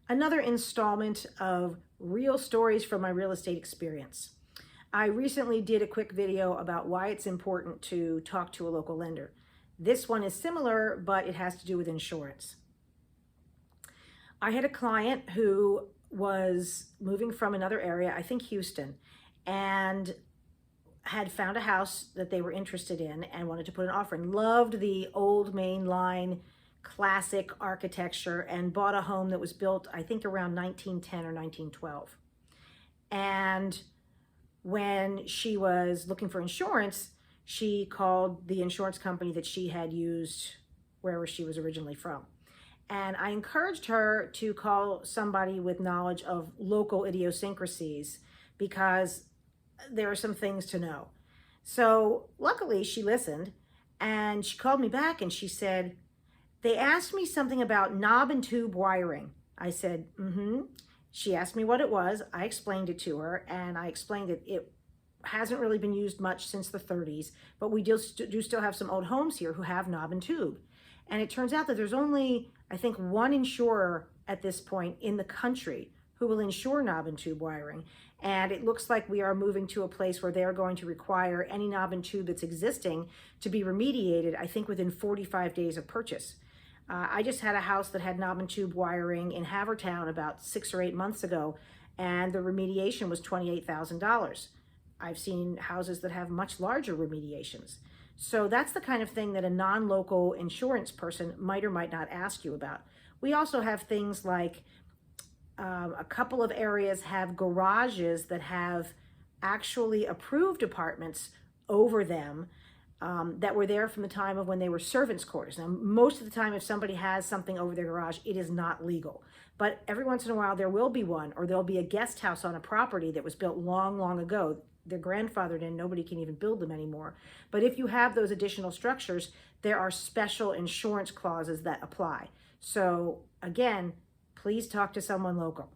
another installment of real stories from my real estate experience. I recently did a quick video about why it's important to talk to a local lender. This one is similar, but it has to do with insurance. I had a client who was moving from another area, I think Houston, and had found a house that they were interested in and wanted to put an offer in. Loved the old main line classic architecture and bought a home that was built, I think, around 1910 or 1912. And when she was looking for insurance, she called the insurance company that she had used wherever she was originally from. And I encouraged her to call somebody with knowledge of local idiosyncrasies because there are some things to know. So luckily she listened and she called me back and she said, they asked me something about knob and tube wiring. I said, She asked me what it was. I explained it to her and I explained that it hasn't really been used much since the 30s, but we do still have some old homes here who have knob and tube. And it turns out that there's only, I think, one insurer at this point in the country who will insure knob and tube wiring. And it looks like we are moving to a place where they're going to require any knob and tube that's existing to be remediated, I think, within 45 days of purchase. I just had a house that had knob and tube wiring in Havertown about 6 or 8 months ago, and the remediation was $28,000. I've seen houses that have much larger remediations. So that's the kind of thing that a non-local insurance person might or might not ask you about. We also have things like a couple of areas have garages that have actually approved apartments over them that were there from the time of when they were servants' quarters. Now, most of the time, if somebody has something over their garage, it is not legal. But every once in a while, there will be one, or there'll be a guest house on a property that was built long, long ago. They're grandfathered in, nobody can even build them anymore. But if you have those additional structures, there are special insurance clauses that apply. So again, please talk to someone local.